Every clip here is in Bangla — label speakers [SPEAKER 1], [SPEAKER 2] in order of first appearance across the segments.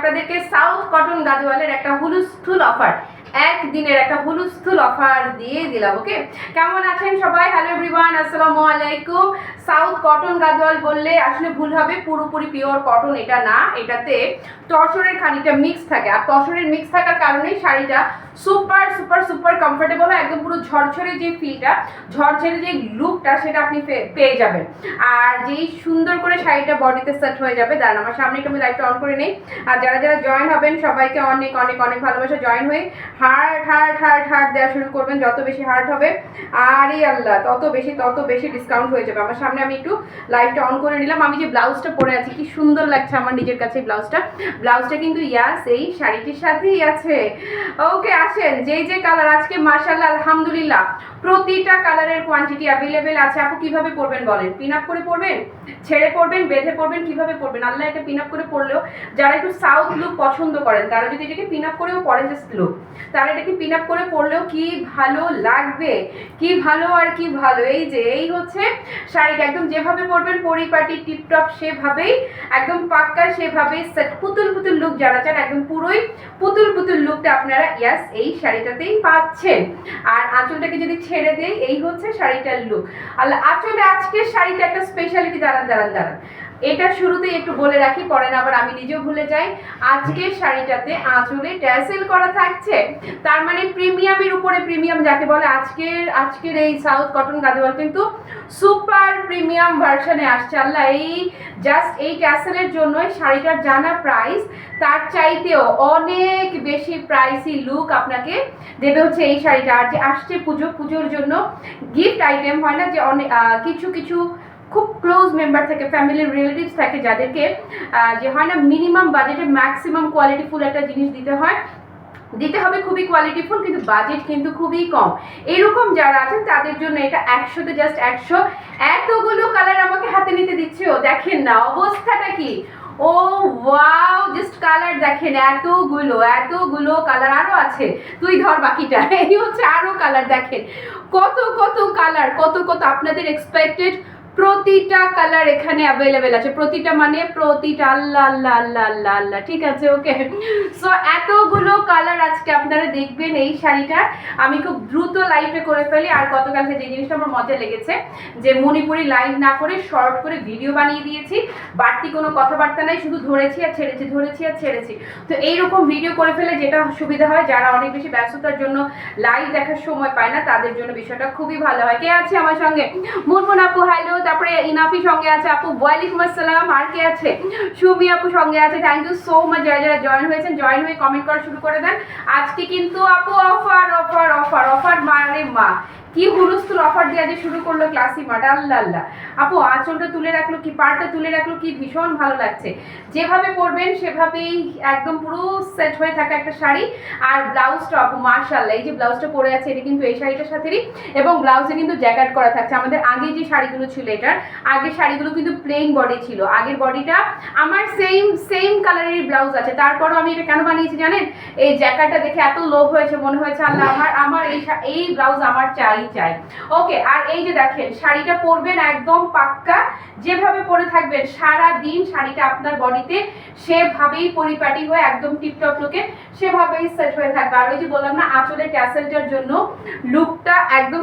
[SPEAKER 1] আপনাদেরকে সাউথ কটন গাদওয়ালের একটা হুলস্থুল অফার, একদিনের একটা হুলস্থুল অফার দিয়ে দিলাম। ওকে, কেমন আছেন সবাই? হ্যালো এভরিওয়ান, আসসালামু আলাইকুম। সাউথ কটন গাদওয়াল বললে আসলে ভুল হবে, পুরোপুরি পিওর কটন এটা না, এটাতে তসরের খানিকটা মিক্স থাকে, আর তসরের মিক্স থাকার কারণেই শাড়িটা সুপার সুপার সুপার কমফোর্টেবল হয়, একদম পুরো ঝরঝরে যে ফিলটা, ঝরঝরে যে লুকটা সেটা আপনি পেয়ে যাবেন। আর যেই সুন্দর করে শাড়িটা বডিতে সেট হয়ে যাবে। দাঁড়ান আমার সামনে একটু আমি লাইভটা অন করে নেই। আর যারা যারা জয়েন হবেন সবাইকে অনেক অনেক অনেক ভালোবাসা। জয়েন হয়ে হার্ট হার্ট হার্ট হার্ট দেওয়া শুরু করবেন, যত বেশি হার্ট হবে আরে আল্লাহ তত বেশি ডিসকাউন্ট হয়ে যাবে। আমার সামনে আমি একটু লাইভটা অন করে নিলাম। আমি যে ব্লাউজটা পরে আছি কি সুন্দর লাগছে আমার নিজের কাছে। ব্লাউজটা কিন্তু ইয়াস এই শাড়িটির সাথেই আছে। ওকে, আসেন যেই যে কালার আজকে মাশাআল্লাহ আলহামদুলিল্লাহ প্রতিটা কালারের কোয়ান্টিটি অ্যাভেলেবেল আছে। আপু কিভাবে পরবেন বলেন? পিন আপ করে পরবেন, ছেড়ে পরবেন, বেঁধে পরবেন, কিভাবে পরবেন? আল্লাহ, এটা পিন আপ করে পরলেও যারা একটু সাউথ লুক পছন্দ করেন তারা যদি এটাকে পিন আপ করেও পরেন, জাস্ট লুক, তারা এটাকে পিন আপ করে পরলেও কি ভালো লাগবে, কি ভালো আর কি ভালো। এই যে এই হচ্ছে শাড়িটা, একদম যেভাবে পরবেন পরিপাটি টিপটপ সেভাবেই, একদম পাক্কা সেভাবেই সেট। পুতুল পুতুল লুক যারা চান একদম পুরোই পুতুল পুতুল লুকটা আপনারা ইয়াস এই শাড়িটাতেই পাচ্ছেন। আর আঁচলটাকে যদি ছেড়ে দেই, এই হচ্ছে শাড়িটার লুক। আল্লাহ, আঁচলে আজকের শাড়িতে একটা স্পেশালিটি, দাঁড়ান এটা শুরুতেই একটু বলে রাখি, পরে না আবার আমি নিজেও ভুলে যাই। আজকের শাড়িটাতে আঁচলে ট্যাসেল করা থাকছে, তার মানে প্রিমিয়ামের উপরে প্রিমিয়াম যাকে বলে। আজকের এই সাউথ কটন গাদওয়াল কিন্তু সুপার প্রিমিয়াম ভার্সনে আসছে। আল্লাহ, এই জাস্ট এই ট্যাসেলের জন্যই শাড়িটার জানা প্রাইস তার চাইতেও অনেক বেশি প্রাইসি লুক আপনাকে দেবে হচ্ছে এই শাড়িটা। আর যে আসছে পুজোর জন্য গিফট আইটেম হয় না যে অনেক কিছু খুব ক্লোজ মেম্বার থাকে, ফ্যামিলির রিলেটিভস থাকে যাদেরকে যে হয় না মিনিমাম বাজেটে ম্যাক্সিমাম কোয়ালিটিফুল একটা জিনিস দিতে হবে, খুবই কোয়ালিটিফুল, কিন্তু বাজেট কিন্তু খুবই কম। এরকম যারা আছেন তাদের জন্য এটা 100তে জাস্ট 100। এতগুলো কালার আমাকে হাতে নিতে দিচ্ছে, ও দেখেন না অবস্থাটা কি। ও ওয়াও, জাস্ট কালার দেখেন, এতগুলো কালার, আরো আছে, তুই ধর বাকিটা। এই হচ্ছে আরো কালার, দেখেন কত কালার, কত আপনাদের এক্সপেক্টেড প্রতিটা কালার এখানে অ্যাভেলেবেল আছে। প্রতিটা মানে প্রতিটা, আল্লাহ আল্লাহ আল্লাহ আল্লাহ আল্লাহ, ঠিক আছে ওকে। সো এতগুলো কালার আজকে আপনারা দেখবেন এই শাড়িটার। আমি খুব দ্রুত লাইভে করে ফেলি। আর গতকালকে যে জিনিসটা আমার মজা লেগেছে যে মণিপুরি লাইভ না করে শর্ট করে ভিডিও বানিয়ে দিয়েছি, বাড়তি কোনো কথাবার্তা নাই, শুধু ধরেছি আর ছেড়েছি। তো এইরকম ভিডিও করে ফেলে যেটা সুবিধা হয়, যারা অনেক বেশি ব্যস্ততার জন্য লাইভ দেখার সময় পায় না তাদের জন্য বিষয়টা খুবই ভালো হয়। কে আছে আমার সঙ্গে? মুনমুন আপু হ্যালো, তারপরে ইনাফি সঙ্গে আছে আপু, ওয়ালাইকুম আসসালাম। আর কে আছে? সুমি আপু সঙ্গে আছে, থ্যাংক ইউ সো মাচ। যারা জয়েন হয়েছেন জয়েন হয়ে কমেন্ট করা শুরু করে দেন। আজকে কিন্তু আপু অফার মারে মা, কি হুলস্থুল অফার দিয়ে আজ শুরু করলো ক্লাসি মার্ট। আল্লাহ, আপু আঁচলটা তুলে রাখলো, কি পাড়টা তুলে রাখলো, কি ভীষণ ভালো লাগছে। যেভাবে পরবেন সেভাবেই একদম পুরো সেট হয়ে থাকা একটা শাড়ি। আর ব্লাউজটা আপু মাশাআল্লাহ, এই যে ব্লাউজটা পরে আছে এটা কিন্তু এই শাড়িটার সাথেই, এবং ব্লাউজে কিন্তু জ্যাকেট করা থাকছে। আমাদের আগে যে শাড়িগুলো ছিল, এটার আগের শাড়িগুলো কিন্তু প্লেন বডি ছিল। আগের বডিটা আমার সেম কালারের ব্লাউজ আছে, তারপরও আমি এটা কেন বানিয়েছি জানেন? এই জ্যাকেটটা দেখে এত লোভ হয়েছে, মনে হয়েছে আল্লাহ আমার এই ব্লাউজ আমার চাই। ওকে, আর এই যে দেখেন শাড়িটা পরবেন একদম পাক্কা, যেভাবে পরে থাকবেন সারা দিন শাড়িটা আপনার বডিতে সেভাবেই পরিপাটি হয়ে একদম টিপটপ লুকে সেভাবেই সেট হয়ে থাকবে। আর ওই যে বললাম না আঁচলের ট্যাসেলটার জন্য লুকটা একদম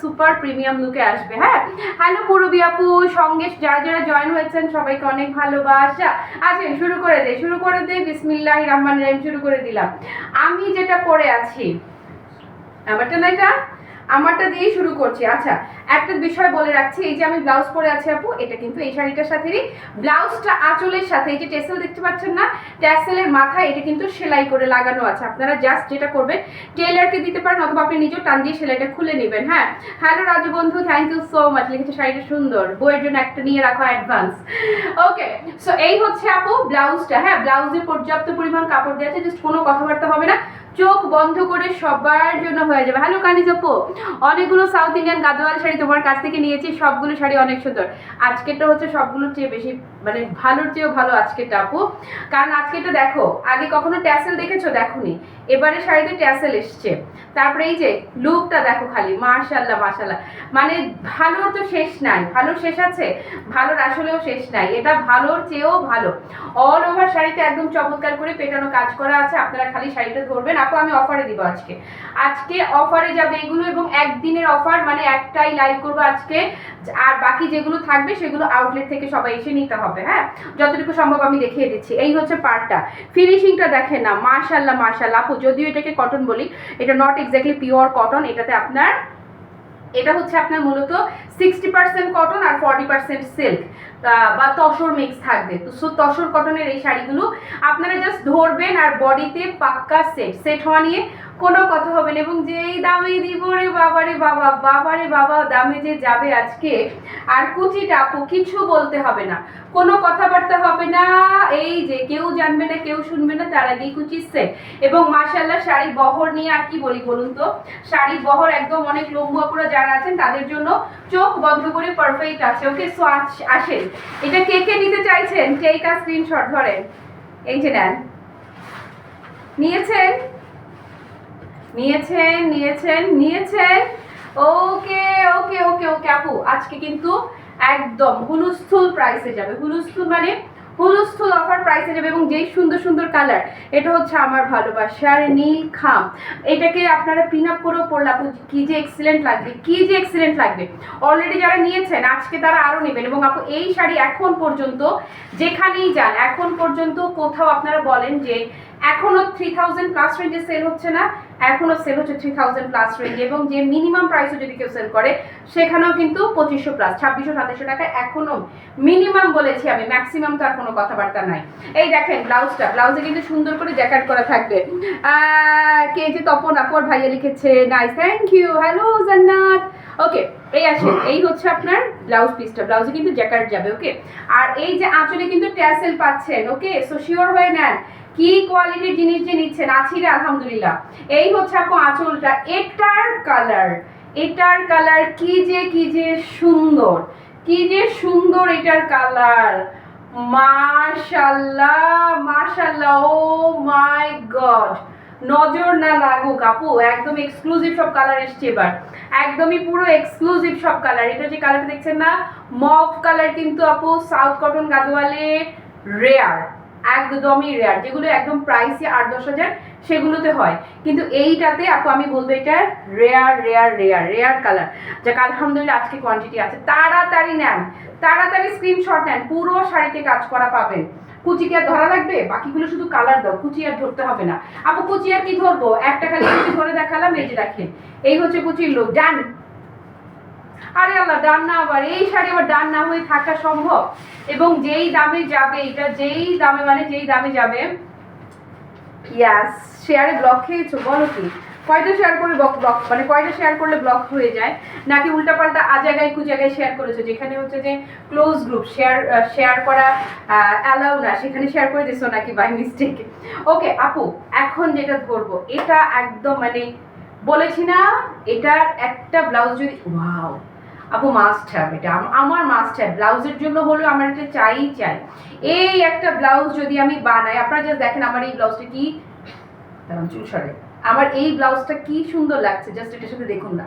[SPEAKER 1] সুপার প্রিমিয়াম লুকে আসবে। হ্যাঁ, হ্যালো পূরবী আপু সঙ্গে যারা জয়েন হয়েছেন সবাইকে অনেক ভালোবাসা। আসেন শুরু করে দেই বিসমিল্লাহির রহমানির রহিম। শুরু করে দিলাম। আমি যেটা পরে আছি, আমারটা দিয়ে শুরু করছি। আচ্ছা, একটা বিষয় বলে রাখছি, এই যে আমি ব্লাউজ পরে আছি আপু, এটা কিন্তু এই শাড়িটার সাথেই ব্লাউজটা আঁচলের সাথে এই যে টেসেল দেখতে পাচ্ছেন না, ট্যাসেলের মাথায় এটা কিন্তু সেলাই করে লাগানো আছে। আপনারা জাস্ট যেটা করবেন টেলারকে দিতে পারেন, অথবা আপনি নিজেও টান দিয়ে সেলাইটা খুলে নেবেন। হ্যাঁ, হ্যালো রাজু বন্ধু, থ্যাংক ইউ সো মাচ, লিখেছে শাড়িটা সুন্দর, বইয়ের জন্য একটা নিয়ে রাখো অ্যাডভান্স। ওকে, সো এই হচ্ছে আপু ব্লাউজটা। হ্যাঁ, ব্লাউজে পর্যাপ্ত পরিমাণ কাপড় দেওয়া আছে, জাস্ট কোনো কথাবার্তা হবে না, চোখ বন্ধ করে সবার জন্য হয়ে যাবে। হ্যালো কানিজ আপু, অনেকগুলো সাউথ ইন্ডিয়ান গাদওয়াল শাড়ি তোমার কাছ থেকে নিয়েছি, সবগুলো শাড়ি অনেক সুন্দর। আজকেরটা হচ্ছে সবগুলোর চেয়ে বেশি, মানে ভালোর চেয়েও ভালো আজকেরটা আপু। কারণ আজকেরটা দেখো, আগে কখনো ট্যাসেল দেখেছো? দেখোনি। এবারে শাড়িতে ট্যাসেল এসছে। তারপরে এই যে লুকটা দেখো খালি, মাশাআল্লাহ মাশাআল্লাহ। মানে ভালোর তো শেষ নাই। ভালোর শেষ আছে? ভালোর আসলেও শেষ নাই। এটা ভালোর চেয়েও ভালো। অল ওভার শাড়িতে একদম চমৎকার করে পেটানো কাজ করা আছে। আপনারা খালি শাড়িটা ধরবেন। আপু আমি অফারে দিব আজকে। আজকে অফারে যাবে এগুলো, এবং একদিনের অফার, মানে একটাই লাইভ করবো আজকে। আর বাকি যেগুলো থাকবে সেগুলো আউটলেট থেকে সবাই এসে নিতে হবে। হ্যাঁ, যতটুকু সম্ভব আমি দেখিয়ে দিচ্ছি। এই হচ্ছে পার্টটা, ফিনিশিংটা দেখেন না, মাশাআল্লাহ মাশাআল্লাহ আপু। যদিও এটাকে কটন বলি, এটা নট এক্স্যাক্টলি পিওর কটন। এটাতে আপনার, এটা হচ্ছে আপনার মূলত 60% কটন আর 40% সিল্ক বা তসর মিক্স থাকবে। তো তসর কটনের এই শাড়িগুলো আপনারা জাস্ট ধরবেন, আর বডিতে পাক্কা সেট হওয়া নিয়ে কোনো কথা হবে না। এবং যেই দামে দিব রে বাবা রে বাবা, বাবা রে বাবা, দামে যে যাবে আজকে। আর কুচিটা আপু কিছু বলতে হবে না, কোনো কথাবার্তা হবে না। এই যে কেউ জানবে না, কেউ শুনবে না, তার আগেই কুচি সেট। এবং মাশাআল্লাহ শাড়ির বহর নিয়ে আর কি বলি বলুন তো, শাড়ির বহর একদম, অনেক লম্বু আপুরা যারা আছেন তাদের জন্য চোখ বন্ধ করে পারফেক্ট আছে। ওকে, সো আসেন, এটা কে কে নিতে চাইছেন? টেক আ স্ক্রিনশট, ধরেন, এই যে নেন। নিয়েছেন নিয়েছেন নিয়েছেন নিয়েছেন ওকে ওকে ওকে ওকে আপু, আজকে কিন্তু একদম হুলুস্থুল প্রাইসে যাবে। হুলুস্থুল মানে হুলুস্থুল অফার প্রাইসে যাবে। এবং যেই সুন্দর সুন্দর কালার, এটা হচ্ছে আমার ভালোবাসার নীল খাম। এটাকে আপনারা পিন আপ করেও পড়লে আপু কি যে এক্সিলেন্ট লাগবে, কি যে এক্সিলেন্ট লাগবে। অলরেডি যারা নিয়েছেন আজকে তারা আরও নেবেন। এবং আপু এই শাড়ি এখন পর্যন্ত যেখানেই যান, এখন পর্যন্ত কোথাও আপনারা বলেন যে এখনো 3000 প্লাস রেঞ্জে সেল হচ্ছে না, এখনো সেল হচ্ছে 3000 প্লাস রেঞ্জে। এবং যে মিনিমাম প্রাইসও যদি কেউ সেল করে সেখানেও কিন্তু 2500 প্লাস, 2600-2700 টাকা এখনো মিনিমাম বলেছি আমি, ম্যাক্সিমাম তো আর কোনো কথাবার্তা নাই। এই দেখেন ব্লাউজটা, ব্লাউজে কিন্তু সুন্দর করে জ্যাকেট করা থাকবে। কে যে তপন আপুর ভাইয়া লিখেছে, নাইস, থ্যাংক ইউ, হ্যালো জান্নাত। ওকে, এই আসেন, এই হচ্ছে আপনার ব্লাউজ পিসটা, ব্লাউজে কিন্তু জ্যাকেট যাবে। ওকে, আর এই যে আঁচলে কিন্তু ট্যাসেল পাচ্ছেন। ওকে, সো শিওর হয়ে নেন কি কোয়ালিটির জিনিস যে নিচ্ছেন। আছি রে আলহামদুলিল্লাহ। এই হচ্ছে আপু আঁচলটা, এটার কালার কি যে সুন্দর, কি যে সুন্দর এটার কালার, মাশাআল্লাহ মাশাআল্লাহ, ও মাই গড। নজর না লাগুক আপু, একদম এক্সক্লুসিভ সব কালার এসছে এবার, একদমই পুরো এক্সক্লুসিভ সব কালার। এটা যে কালারটা দেখছেন না, মভ কালার, কিন্তু আপু সাউথ কটন গাদোয়ালে রেয়ার, একদমই রেয়ার। যেগুলো একদম প্রাইসে 8-10 হাজার সেগুলোতে হয়, কিন্তু এইটাতে আপু আমি বলবো এটা rare rare rare rare colour. যাক আলহামদুলিল্লাহ আজকে কোয়ান্টিটি আছে। তাড়াতাড়ি নেন, তাড়াতাড়ি স্ক্রিনশট নেন, পুরো শাড়িতে কাজ করা পাবেন। কুচি কি আর ধরা লাগবে? বাকিগুলো শুধু কালার দাও, কুচি আর ধরতে হবে না আপু। কুচি আর কি ধরবো, একটা খালি কুচি ধরে দেখালাম। এই যে দেখেন, এই হচ্ছে কুচির লুক। ডান, আরে আল্লাহ, ডান না আবার, এই শাড়ি আবার ডান না হয়ে থাকা সম্ভব? এবং যেই দামে যাবে এটা, যেই দামে মানে যেই দামে যাবে। ইয়াস, শেয়ারে ব্লক খেয়েছো? বলো কি, কয়টা শেয়ার করে ব্লক, মানে কয়টা শেয়ার করলে ব্লক হয়ে যায়? নাকি উল্টাপাল্টা জায়গায় কু জায়গায় শেয়ার করেছো, যেখানে হচ্ছে যে ক্লোজ গ্রুপ শেয়ার করা অ্যালাউ না, সেখানে শেয়ার করে দিছো নাকি বাই মিস্টেক? ওকে আপু, এখন যেটা ধরবো এটা একদম মানে বলেছি না, এটার একটা ব্লাউজ যদি, ওয়াও আপু মাস্ট হ্যাভ, এটা আমার মাস্ট হ্যাভ। ব্লাউজের জন্য হলেও আমার এটা চাই। এই একটা ব্লাউজ যদি আমি বানাই, আপনারা জাস্ট দেখেন আমার এই ব্লাউজটা কি, চুল সরে, আমার এই ব্লাউজটা কি সুন্দর লাগছে, জাস্ট এটার সাথে দেখুন না,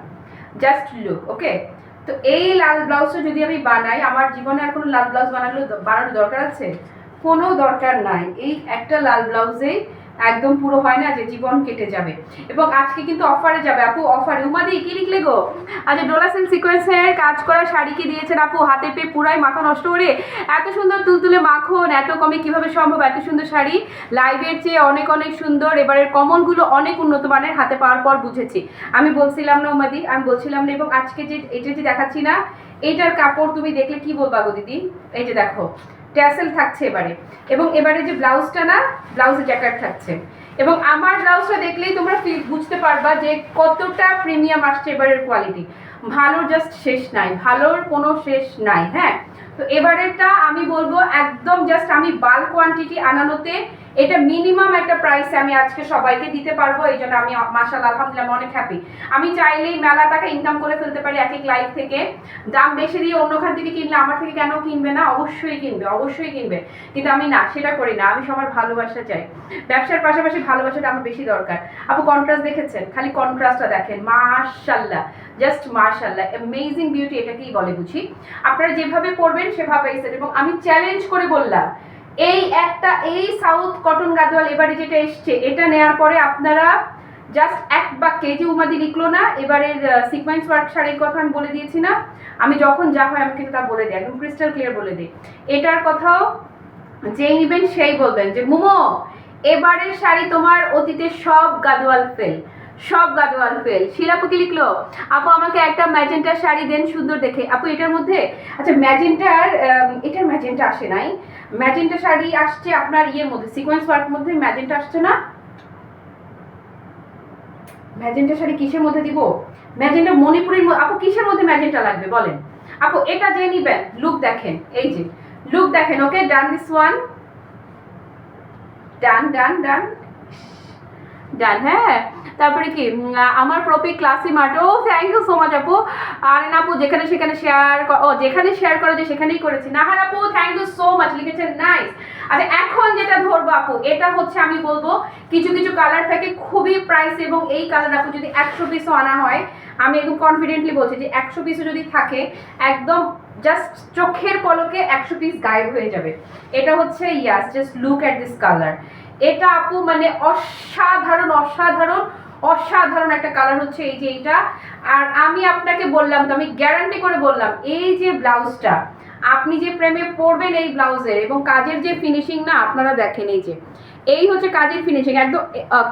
[SPEAKER 1] জাস্ট লুক। ওকে, তো এই লাল ব্লাউজটা যদি আমি বানাই, আমার জীবনে আর কোনো লাল ব্লাউজ বানানোর দরকার আছে? কোনো দরকার নাই। এই একটা লাল ব্লাউজেই একদম পুরো হয় না যে জীবন কেটে যাবে। এবং আজকে কিন্তু অফারে যাবে আপু, অফারে। উমাদি কি লিখলে গো? আচ্ছা, ডোলা সিল্ক সিকোয়েন্সের কাজ করা শাড়ি কি দিয়েছেন আপু? হাতে পেয়ে পুরাই মাথা নষ্ট করে, এত সুন্দর তুলতুলে মাখন, এত কমে কিভাবে সম্ভব? এত সুন্দর শাড়ি লাইভের চেয়ে অনেক অনেক সুন্দর। এবারের কমনগুলো অনেক উন্নত মানের, হাতে পাওয়ার পর বুঝেছি। আমি বলছিলাম না উমাদি, আমি বলছিলাম না। এবং আজকে যে এটা যে দেখাচ্ছি না, এইটার কাপড় তুমি দেখলে কি বলবা গো দিদি? এই যে দেখো, ট্যাসেল থাকছে এবারে। এবং এবারে যে ব্লাউজটা না, ব্লাউজে জ্যাকেট থাকছে। এবং আমার ব্লাউজটা দেখলেই তোমরা বুঝতে পারবা যে কতটা প্রিমিয়াম আসছে এবারের কোয়ালিটি। ভালোর জাস্ট শেষ নাই, ভালোর কোনো শেষ নাই। হ্যাঁ, তো এবারেরটা আমি বলবো একদম জাস্ট আমি বাল্ক কোয়ান্টিটি আনানোতে এটা মিনিমাম একটা প্রাইসে আমি আজকে সবাইকে দিতে পারবো, এই জন্য আমি মাশাআল্লাহ আলহামদুলিল্লাহ অনেক হ্যাপি। আমি চাইলেই মেলা টাকা ইনকাম করে ফেলতে পারি এক এক লাইভ থেকে, দাম বেশি দিয়ে অন্যখান থেকে কিনলে আমার থেকে কেন কিনবে না, অবশ্যই কিনবে, অবশ্যই কিনবে, কিন্তু আমি না সেটা করি না, আমি সবার ভালোবাসা চাই, ব্যবসার পাশাপাশি ভালোবাসাটা আমার বেশি দরকার। আপু কন্ট্রাস্ট দেখেছেন, খালি কন্ট্রাস্টটা দেখেন, মাশাআল্লাহ, জাস্ট মাশাআল্লাহ, অ্যামেজিং বিউটি, এটাকেই বলে বুঝি। আপনারা যেভাবে পড়বেন সেভাবেই সেট, এবং আমি চ্যালেঞ্জ করে বললাম এই সাউথ কটন গাদোয়াল এবারে যেটা এসছে এটা নেওয়ার পরে আপনারা জাস্ট এক বা কেজি উমাদি লিখলো না, এবারের সিকোয়েন্স ওয়ার্ক শাড়ির কথা আমি বলে দিয়েছি না, আমি যখন যা হয় আমি কিন্তু তা বলে দিই, একদম ক্রিস্টাল ক্লিয়ার বলে দিই। এটার কথাও যেই নেবেন সেই বলবেন যে মুমো এবারের শাড়ি তোমার অতীতের সব গাদোয়াল ফেল, সব গাদোয়াল ফেল। শিলাপু কি লিখলো, আপু আমাকে একটা ম্যাজেন্টার শাড়ি দেন সুন্দর দেখে। আপু এটার মধ্যে, আচ্ছা ম্যাজেন্টার, এটার ম্যাজেন্টা আসে নাই, ম্যাজেন্টা শাড়ি আসছে আপনার ইয়ের মধ্যে, সিকোয়েন্স ওয়ার্ক মধ্যে ম্যাজেন্টা আসছে না, ম্যাজেন্টা শাড়ি কিসের মধ্যে দিব, ম্যাজেন্টা মণিপুরের মধ্যে। আপু কিসের মধ্যে ম্যাজেন্টা লাগবে বলেন আপু, এটা যে নিবেন লুক দেখেন, এই যে লুক দেখেন। Okay done, this one done done done done. হ্যাঁ তারপরে কি আমার প্রপি ক্লাসি মার্ট, ও থ্যাংক ইউ সো মাচ আপু। আর না আপু যেখানে সেখানে শেয়ার, ও যেখানে শেয়ার করা যায় সেখানেই করেছি। নাহার আপু থ্যাংক ইউ সো মাচ, লিখেছেন নাইস। আচ্ছা এখন যেটা ধরবো আপু, এটা হচ্ছে আমি বলবো কিছু কিছু কালার থাকে খুবই প্রাইস, এবং এই কালার আপু যদি 100 পিসও আনা হয়, আমি একদম কনফিডেন্টলি বলছি যে 100 পিসও যদি থাকে একদম জাস্ট চোখের পলকে 100 পিস গায়েব হয়ে যাবে। এটা হচ্ছে yes, just look at this colour. এটা আপু মানে অসাধারণ অসাধারণ অসাধারণ একটা কালার হচ্ছে এই যে এইটা। আর আমি আপনাকে বললাম তো, আমি গ্যারান্টি করে বললাম, এই যে ব্লাউজটা আপনি যে প্রেমে পড়বেন এই ব্লাউজের, এবং কাজের যে ফিনিশিং না আপনারা দেখেন, এই যে এই হচ্ছে কাজের ফিনিশিং একদম।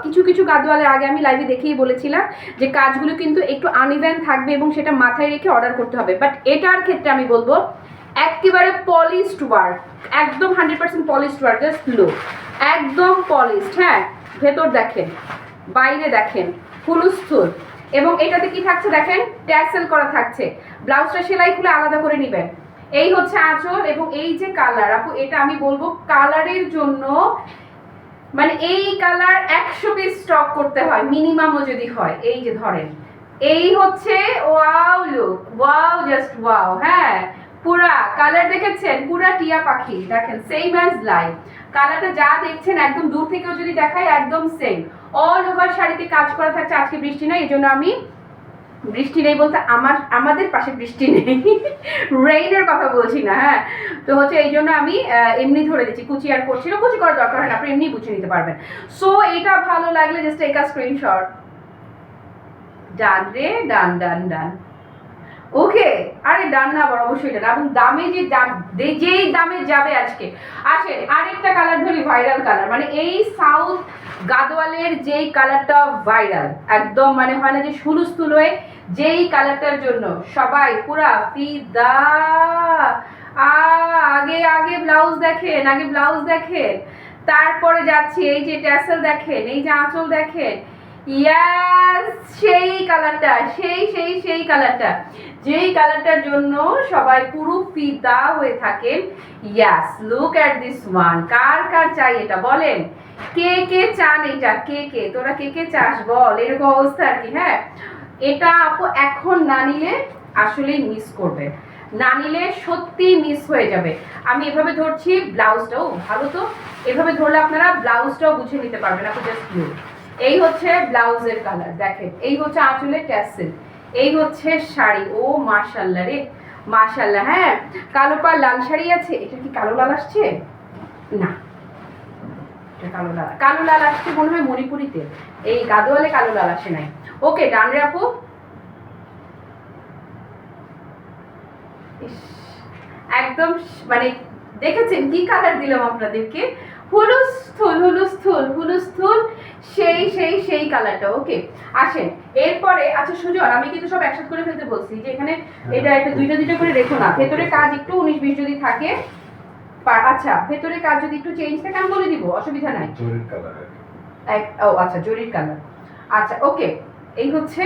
[SPEAKER 1] কিছু কিছু গাদওয়ালের আগে আমি লাইভে দেখেই বলেছিলাম যে কাজগুলো কিন্তু একটু আনইভেন থাকবে এবং সেটা মাথায় রেখে অর্ডার করতে হবে, বাট এটার ক্ষেত্রে আমি বলবো একেবারে পলিশড ওয়ার্ক, একদম 100% পলিশড ওয়ার্ক, জাস্ট লুক একদম পলিশড। হ্যাঁ ভেতর দেখেন, বাইরে দেখেন, হুলুস্থুল, এবং এটাতে কি থাকছে দেখেন, ট্যাসেল করা থাকছে। ব্লাউজটা সেলাই খুলে আলাদা করে নেবেন। এই হচ্ছে আঁচল, এবং এই যে কালার আপু, এটা আমি বলবো কালারের জন্য মানে এই কালার 100 পিস স্টক করতে হয় মিনিমামও যদি হয়। এই যে ধরেন, এই হচ্ছে wow look, wow just wow. হ্যাঁ পুরা কালার দেখেছেন, পুরা টিয়া পাখি দেখেন, সেম অ্যাজ লাইভ কালারটা যা দেখছেন একদম দূর থেকেও যদি দেখাই একদম সেম। অল ওভার শাড়িতে কাজ করা থাকছে। আজকে বৃষ্টি নাই, এই জন্য আমি, বৃষ্টি নেই বলতে আমাদের পাশে বৃষ্টি নেই, রেইনের কথা বলছি না। হ্যাঁ তো হচ্ছে এই জন্য আমি এমনি ধরে দিচ্ছি, কুচি আর করছি না, কুচি করার দরকার হয় না, আপনি এমনি বুঝে নিতে পারবেন। সো এটা ভালো লাগলে জাস্ট টেক আ স্ক্রিনশট। ডান রে, ডান ডান ডান। ওকে আরে ডান না, আবার অবশ্যই ডান। এবং দামে যেই দামে যাবে আজকে। আসেন আরেকটা কালার ধরি, ভাইরাল কালার, মানে এই সাউথ গাদওয়ালের যেই কালারটা ভাইরাল একদম, মানে হয় না যে সুলুস্থুল হয়ে, যেই কালারটার জন্য সবাই পুরা ফিদা। আগে আগে ব্লাউজ দেখেন, আগে ব্লাউজ দেখেন, তারপরে যাচ্ছি এই যে ট্যাসেল দেখেন, এই যে আঁচল দেখেন। ইয়াস সেই কালারটা, সেই কালারটা, যেই কালারটার জন্য সবাই পুরো ফিদা হয়ে থাকেন। ইয়াস লুক অ্যাট দিস ওয়ান। কার কার চাই এটা বলেন, কে কে চান এটা, কে তোরা কে চাস বল, এরকম অবস্থা আর কি। হ্যাঁ এটা আপু এখন না নিলে আসলেই মিস করবে, না নিলে সত্যি মিস হয়ে যাবে। আমি এভাবে ধরছি ব্লাউজটাও ভালো, তো এভাবে ধরলে আপনারা ব্লাউজটাও বুঝে নিতে পারবেন। আপু জাস্ট লুক, এই হচ্ছে ব্লাউজের কালার দেখেন, এই হচ্ছে আঁচলের ট্যাসেল, এই হচ্ছে শাড়ি। ও মাশাআল্লাহ রে মাশাআল্লাহ। হ্যাঁ কালো পাড় লাল শাড়ি আছে, এটা কি কালো লাল আসছে না, এটা কালো লাল আসছে মনে হয় মণিপুরিতে, এই গাদোয়ালে কালো লাল আসে নাই। ওকে ডান রে আপু। একদম মানে দেখেছেন কি কালার দিলাম আপনাদেরকে, হুলুস্থুল সেই কালারটা। ওকে আসেন এরপরে। আচ্ছা সুজন, আমি কিন্তু সব একসাথে করে ফেলতে বলছি, যে এখানে এটা একটা দুইটা করে রেখো না, ভেতরে কাজ একটু 19-20 যদি থাকে। আচ্ছা ভেতরে কাজ যদি একটু চেঞ্জ থাকে আমি বলে দিব, অসুবিধা নাই। জরির কালার, ও আচ্ছা জরির কালার। আচ্ছা ওকে এই হচ্ছে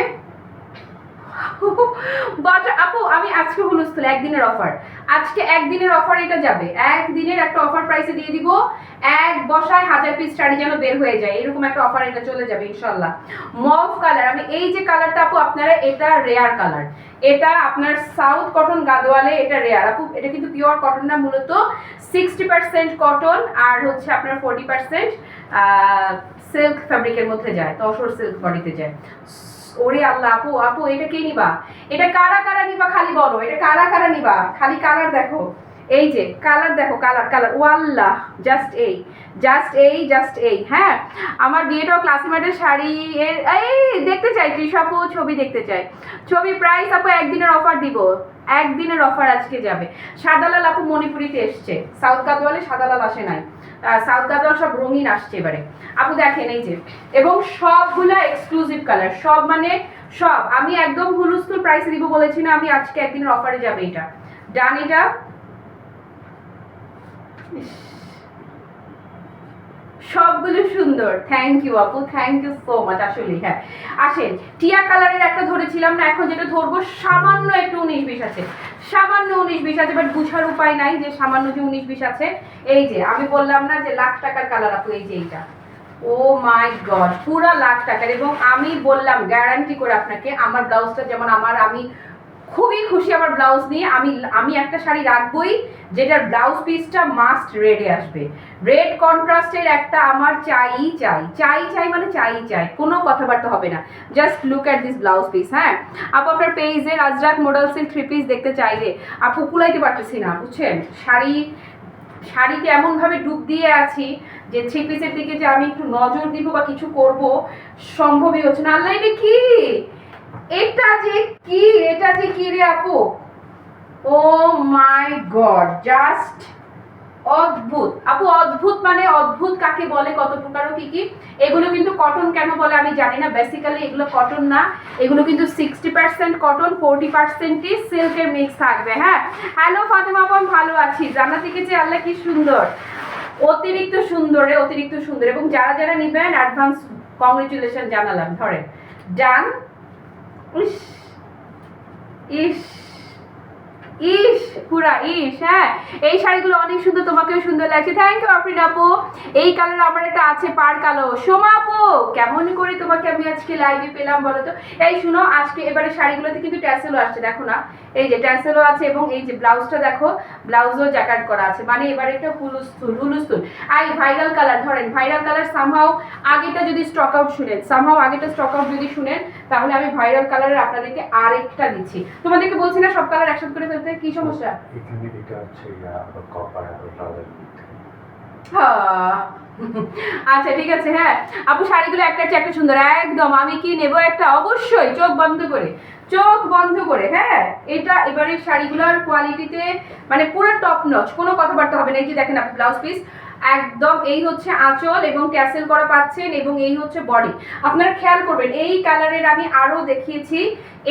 [SPEAKER 1] বাট আপু আমি আজকে হুলস্থুল একদিনের অফার, আজকে একদিনের অফার, এটা যাবে একদিনের একটা অফার প্রাইসে দিয়ে দিব, এক বসায় 1000 পিস শাড়ি যেন বের হয়ে যায় এরকম একটা অফার, এটা চলে যাবে ইনশাল্লাহ। মভ কালার, আমি এই যে কালারটা আপু আপনারা, এটা রেয়ার কালার, এটা আপনার সাউথ কটন গাদোয়ালে, এটা রেয়ার আপু, এটা কিন্তু পিওর কটন না, মূলত 60% কটন আর হচ্ছে আপনার 40% সিল্ক ফ্যাব্রিকের মধ্যে যায়, তসর সিল্ক বডিতে যায়। ওরে আল্লাহ আপু, আপু এটা কে নিবা, এটা কারা কারা নিবা খালি বলো, এটা কারা কারা নিবা, খালি কালার দেখো, এই যে কালার দেখো, কালার কালার, ও আল্লাহ, জাস্ট এই জাস্ট এই জাস্ট এই। হ্যাঁ আমার বিয়েটাও ক্লাসমেটের শাড়ি এর, এই দেখতে চাই তৃষাপু, ছবি দেখতে চাই, ছবি প্রাইস আপু একদিনের অফার দিব, একদিনের অফার আজকে যাবে। সাদালাল আপু মণিপুরিতে এসছে, সাউথ গাদোয়ালে সাদালাল আসে নাই, সাউথ গাদোয়াল সব রঙিন আসছে এবারে আপু, দেখেন এই যে, এবং সবগুলা এক্সক্লুসিভ কালার, সব মানে সব, আমি একদম হুলস্থুল প্রাইসে দিব বলেছি না আমি, আজকে একদিনের অফারে যাবে এটা, ডান এটা। সবগুলো সুন্দর, থ্যাংক ইউ আপু, থ্যাংক ইউ সো মাচ। আসলে হ্যাঁ আসেন, টিয়া কালারের একটা ধরেছিলাম না, এখন যেটা ধরবো সামান্য একটু 19-20 আছে, সামান্য 19-20 আছে, বাট বুঝার উপায় নাই যে সামান্য যে 19-20 আছে। এই যে আমি বললাম না যে লাখ টাকার কালার আপু, এই যে এইটা, ও মাই গড পুরা লাখ টাকার, এবং আমি বললাম গ্যারান্টি করে আপনাকে, আমার ব্লাউজটা যেমন আমার, আমি খুবই খুশি আমার ব্লাউজ নিয়ে, আমি একটা শাড়ি রাখবই যেটার ব্লাউজ পিসটা মাস্ট রেডে আসবে, রেড কন্ট্রাস্টের একটা আমার চাই চাই চাই চাই, মানে চাই চাই, কোনো কথাবার্তা হবে না, just look at this blouse piece. হ্যাঁ আপু আপনার পেজে রাজরাত মডেল সিল্ক 3 পিস দেখতে চাইলে আপু কুলাইতে পারতেছি না বুঝছেন, শাড়িতে এমনভাবে ডুব দিয়ে আছি যে 3 পিসের দিকে যে আমি একটু নজর দিব বা কিছু করব সম্ভবই হচ্ছে না। আল্লাহ এটা কি, এটা যে কি, এটা যে কি রে আপু, ও মাই গড, জাস্ট অদ্ভুত আপু, অদ্ভুত মানে অদ্ভুত কাকে বলে, কত প্রকার কি কি, এগুলো কিন্তু কটন কেন বলে আমি জানি না, বেসিক্যালি এগুলো কটন না, এগুলো কিন্তু 60% কটন, 40%ই সিল্কের মিক্স থাকবে। হ্যাঁ হ্যালো ফাতেমা আপু, আমি ভালো আছি, জান্নাত থেকে যে আল্লাহ কি সুন্দর, অতিরিক্ত সুন্দর রে, অতিরিক্ত সুন্দর, এবং যারা যারা নিবেন অ্যাডভান্স কংগ্রেচুলেশন জানালাম, ধরে ডান। ইস ইস ইস পুরা ইস। হ্যাঁ এই শাড়িগুলো অনেক সুন্দর, তোমাকেও সুন্দর লাগছে, থ্যাংক ইউ আফরিন আপু। এই কালার আমার একটা আছে পার কালো, সোমা আপু কেমন করে তোমাকে আমি আজকে লাইভে পেলাম বলো তো। এই শুনো, আজকে এবারে শাড়িগুলোতে কিন্তু ট্যাসেলও আসছে, দেখো না, এই যে ট্যাসেলও আছে, এবং এই যে ব্লাউজটা দেখো, ব্লাউজও জ্যাকার্ড করা আছে, মানে এবারে একটা হুলস্থুল হুলস্থুল। আই ভাইরাল কালার, ধরেন ভাইরাল কালার, সামহাও আগেটা যদি স্টক আউট শুনেন, সামহাও আগেটা স্টক আউট যদি শুনেন, তাহলে আমি ভাইরাল কালারের আপনাদেরকে আরেকটা দিচ্ছি, তোমাদেরকে বলছি না সব কালার একসাথে করে ফেলতে, কি সমস্যা?
[SPEAKER 2] এখানে এটা হচ্ছে কপার আর লালের
[SPEAKER 1] আচ্ছা ঠিক আছে। হ্যাঁ আপু শাড়িগুলো একটা একটা সুন্দর একদম, আমি কি নেব একটা, অবশ্যই চোখ বন্ধ করে, চোখ বন্ধ করে। হ্যাঁ এটা এবারের শাড়িগুলোর কোয়ালিটিতে মানে পুরো টপ নচ, কোনো কথাবার্তা হবে না। এই যে দেখেন আপনি ব্লাউজ পিস একদম, এই হচ্ছে আঁচল এবং ট্যাসেল করা পাচ্ছেন, এবং এই হচ্ছে বডি। আপনারা খেয়াল করবেন এই কালারের আমি আরও দেখিয়েছি,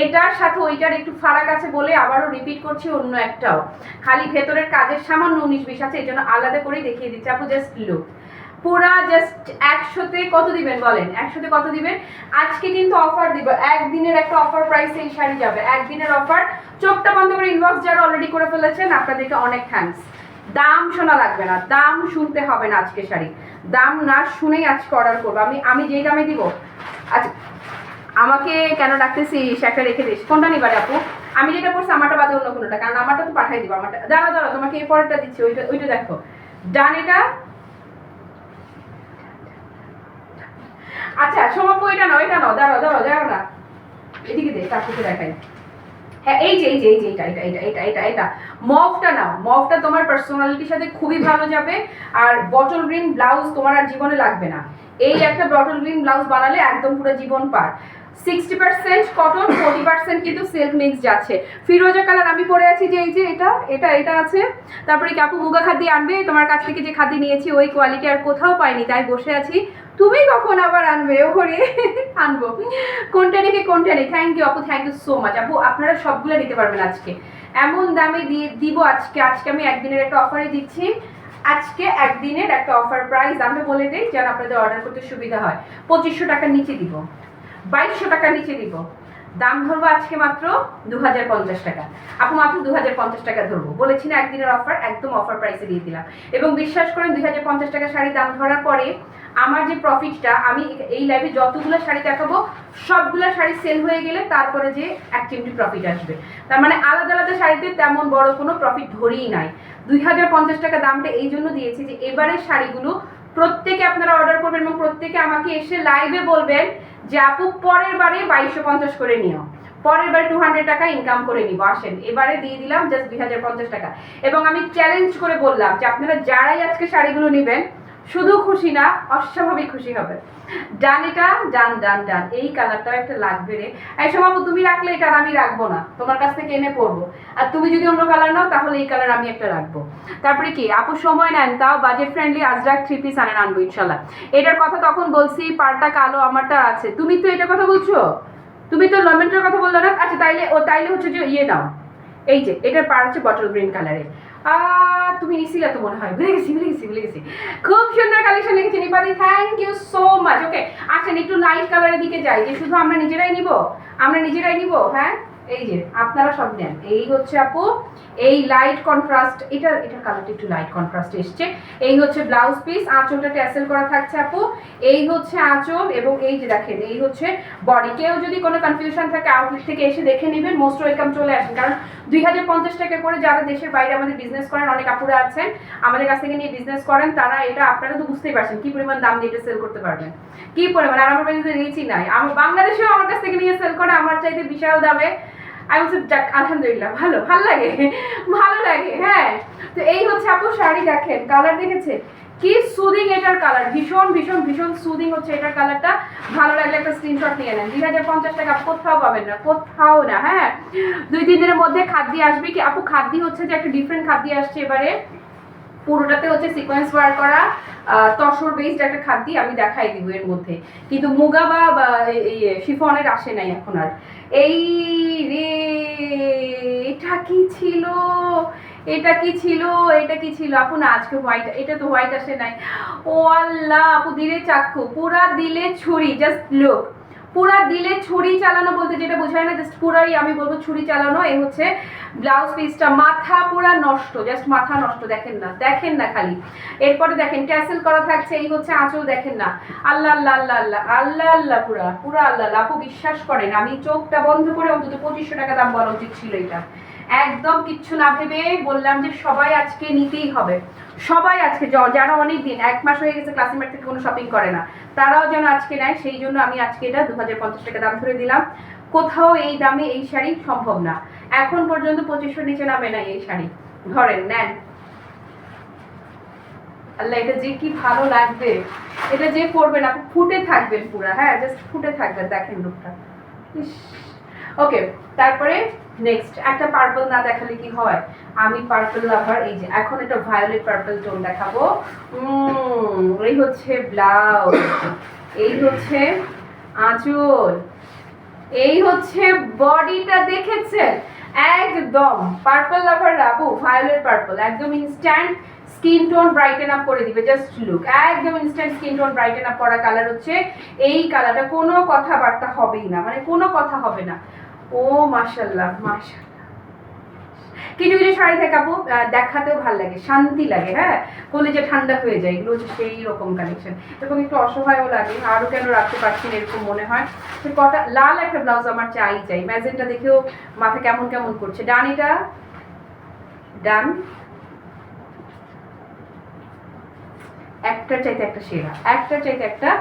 [SPEAKER 1] এটার সাথে ওইটার একটু ফারাক আছে বলে আবারও রিপিট করছি, অন্য একটাও খালি ভেতরের কাজের সামান্য 19-20 আছে, এই জন্য আলাদা করেই দেখিয়ে দিচ্ছি আপু, জাস্ট লুক পুরা জাস্ট 100তে কত দিবেন বলেন, 100তে কত দিবেন? আজকে কিন্তু অফার দিব, একদিনের একটা অফার প্রাইসে এই শাড়ি যাবে, একদিনের অফার। চোখটা বন্ধ করে ইনবক্স যারা অলরেডি করে ফেলেছেন আপনাদেরকে অনেক থ্যাঙ্কস। দাম শোনা লাগবে না, দাম শুনতে হবে না, আজকে শাড়ি দাম না শুনেই আজকে অর্ডার করবো। আমি যেই দামে দিব, আচ্ছা আমাকে কেন ডাকতেছিস, একটা রেখে দিস, কোনটা নিবারে আপু? আমি যেটা করছি আমারটা বাদে অন্য কোনোটা, কারণ আমারটা তো পাঠাই দিব, আমারটা দাঁড়াও দাঁড়াও, তোমাকে এই পরেরটা দিচ্ছি, ওইটা দেখো, ডান এটা। আচ্ছা সোমাপু এটা নাও, এটা নাও, দাঁড়াও দাঁড়াও দাঁড়াও না, এদিকে দে, তারপরে দেখাই। হ্যাঁ এই যে এটা এটা এটা এটা এটা এটা মফটা নাও, মফটা তোমার পার্সোনালিটির সাথে খুবই ভালো যাবে, আর বটল গ্রিন ব্লাউজ তোমার আর জীবনে লাগবে না, এই একটা বটল গ্রিন ব্লাউজ বানালে একদম পুরো জীবন পার। 60% কটন, 40% কিন্তু সিল্ক মিক্স যাচ্ছে। ফিরোজা কালার আমি পরে আছি, যে এই যে এটা এটা এটা আছে, তারপরে কি আপু মুগা খাদ্য আনবে, তোমার কাছ থেকে যে খাদ্য নিয়েছি ওই কোয়ালিটি আর কোথাও পাইনি, তাই বসে আছি, তুমি কখন আবার আনবে, ও করে আনবো, কোনটা রেখে কোনটা নেই। থ্যাংক ইউ আপু, থ্যাংক ইউ সো মাচ আপু, আপনারা সবগুলো নিতে পারবেন আজকে, এমন দামে দিব আজকে। আজকে আমি একদিনের একটা অফারে দিচ্ছি, আজকে একদিনের একটা অফার প্রাইস দামটা বলে দিই যেন আপনাদের অর্ডার করতে সুবিধা হয়। 2500 টাকার নিচে দিব, 2200 টাকার নিচে দিব, দাম ধরবো আজকে মাত্র 2050 টাকা। আপু মাত্র 2050 টাকা ধরবো, বলেছি না একদিনের অফার, একদম অফার প্রাইসে দিয়ে দিলাম। এবং বিশ্বাস করেন 2050 টাকা শাড়ি দাম ধরার পরে আমার যে প্রফিটটা, আমি এই লাইভে যতগুলো শাড়ি দেখাবো সবগুলো শাড়ি সেল হয়ে গেলে তারপরে যে অ্যাক্টিভিটি প্রফিট আসবে। তার মানে আলাদা আলাদা শাড়িতে তেমন বড় কোনো প্রফিট ধরেই নাই। 2050 টাকা দামটা এই জন্য দিয়েছি যে এবারের শাড়িগুলো প্রত্যেকে আপনারা অর্ডার করবেন এবং প্রত্যেকে আমাকে এসে লাইভে বলবেন যে আপু পরের বারে 2250 করে নিও, পরের বারে 200 টাকা ইনকাম করে নিব, আসেন এবারে দিয়ে দিলাম জাস্ট 2050 টাকা। এবং আমি চ্যালেঞ্জ করে বললাম যে আপনারা যারাই আজকে শাড়িগুলো নেবেন শুধু খুশি না, অস্বাভাবিক খুশি হবে। ডান, এটা ডান ডান ডান, এই কালারটাও একটা লাগবে রে। এই সমাপু তুমি রাখলে এটা আমি রাখবো না, তোমার কাছ থেকে এনে পরবো। আর তুমি যদি অন্য কালার নাও তাহলে এই কালার আমি একটা রাখবো। তারপরে কি আপু সময় নেন, তাও বাজেট ফ্রেন্ডলি আজরাক 3 পিস আনবো ইনশাল্লাহ। এটার কথা তখন বলছি পারটা কালো, আমারটা আছে। তুমি তো এটা কথা বলছো, তুমি তো লমেন্টের কথা বললো না। আচ্ছা তাইলে হচ্ছে যে ইয়ে নাও, এই যে এটার পার হচ্ছে বটল গ্রিন কালারে। তুমি নিছিলে তো মনে হয়, ভুলে গেছি। খুব সুন্দর কালেকশন লিখেছি নিপাদি, থ্যাংক ইউ সো মাচ। ওকে আসেন একটু লাইট কালারের দিকে যাই, যে শুধু আমরা নিজেরাই নিব। হ্যাঁ এই যে আপনারা সব নেন। এই হচ্ছে আপু এই লাইট কন্ট্রাস্ট, এটার কালারটা একটু লাইট কন্ট্রাস্ট এসছে। এই হচ্ছে ব্লাউজ পিস, আঁচলটা ট্যাসেল করা থাকছে আপু। এই হচ্ছে আঁচল এবং এই যে দেখেন এই হচ্ছে বডি। কেউ যদি কোনো কনফিউশন থাকে আউটলেট থেকে এসে দেখে নেবেন, মোস্ট ওয়েলকাম, চলে আসেন। কারণ 2050 টাকা করে যারা দেশের বাইরে আমাদের বিজনেস করেন, অনেক আপুরা আছেন আমাদের কাছ থেকে নিয়ে বিজনেস করেন, তারা এটা আপনারা তো বুঝতেই পারছেন কি পরিমাণ দাম দিয়ে এটা সেল করতে পারবেন, কি পরিমাণ। আর আমার কাছে রিচই নাই, আমার বাংলাদেশেও আমার কাছ থেকে নিয়ে সেল করে আমার চাইতে বিশাল দামে। আমি বলছি যাক আলহামদুলিল্লাহ, ভালো লাগে। হ্যাঁ তো এই হচ্ছে আপু শাড়ি, দেখেন কালার দেখেছে কি সুদিং, এটার কালার ভীষণ সুদিং হচ্ছে এটার কালারটা। ভালো লাগলে একটা স্ক্রিনশট নিয়ে নেন। 2050 টাকা কোথাও পাবেন না, কোথাও না। হ্যাঁ 2-3 দিনের মধ্যে খাদ্য আসবে। কি আপু খাদ্য হচ্ছে যে একটা ডিফারেন্ট খাদ্য আসছে এবারে, পুরোটাতে হচ্ছে সিকোয়েন্স ওয়ার্ক করা তসর বেসড একটা খাদ্য আমি দেখাই দিব এর মধ্যে, কিন্তু মুগা বা শিফনের আসে নাই এখন আর। এই রে এটা কি ছিল আপু? না আজকে হোয়াইট, এটা তো হোয়াইট আসে নাই। ও আল্লাহ আপু দিলে চাক্ষু, পুরা দিলে ছুরি, জাস্ট লুক, পুরা দিলে ছুরি চালানো বলতে যেটা বোঝায় না, জাস্ট পুরাই আমি বলবো ছুরি চালানো। এই হচ্ছে ব্লাউজ পিসটা, মাথা পুরা নষ্ট, জাস্ট মাথা নষ্ট। দেখেন না খালি। এরপরে দেখেন ট্যাসেল করা থাকছে। এই হচ্ছে আঁচল, দেখেন না, আল্লাহ পুরা আল্লাহ। আপু বিশ্বাস করেন আমি চোখটা বন্ধ করে অন্তত 2500 টাকা দাম বলা উচিত ছিল এটা। একদম কিচ্ছু না ভেবে বললাম যে সবাই আজকে নিতেই হবে, সবাই আজকে, যারা অনেক দিন 1 মাস হয়ে গেছে ক্লাসমেট থেকে কোনো শপিং করে না তারাও যেন আজকে নেয়, সেই জন্য আমি আজকে এটা 2050 টাকা দাম ধরে দিলাম। কোথাও এই দামে এই শাড়ি সম্ভব না, এখন পর্যন্ত 2500 নিচে নামে না এই শাড়ি। ধরেন নেন, আল্লাহ এটা যে কি ভালো লাগবে, এটা যে পরবেন আপনি ফুটে থাকবেন পুরা। হ্যাঁ জাস্ট ফুটে থাকবেন, দেখেন লুকটা। ওকে তারপরে নেক্সট একটা পার্পল না দেখালে কি হয়, আমি পার্পল লাভার। এই যে এখন এটা ভায়োলেট পার্পল টোন দেখাবো। এই হচ্ছে ব্লাউজ, এই হচ্ছে আঁচল, এই হচ্ছে বডিটা, দেখেছেন একদম পার্পল লাভার আপু, ভায়োলেট পার্পল একদম instant skin tone brighten up করে দিবে। জাস্ট লুক, একদম instant skin tone brighten up করা কালার হচ্ছে এই কালারটা, কোনো কথাবার্তা হবেই না, মানে কোনো কথা হবে না। ও মাশাআল্লাহ। কিছু শাড়ি থাকে আপু দেখাতেও ভালো লাগে, শান্তি লাগে, হ্যাঁ কলেজে ঠান্ডা হয়ে যায়, এগুলো হচ্ছে সেই রকম কালেকশন। এবং একটু অসহায়ও লাগে, আরও কেন রাখতে পারছি না এরকম মনে হয়। কটা লাল একটা ব্লাউজ আমার চাই, ম্যাজেন্টা দেখেও মাথা কেমন করছে। ডান, এটা ডান, একটার চাইতে একটা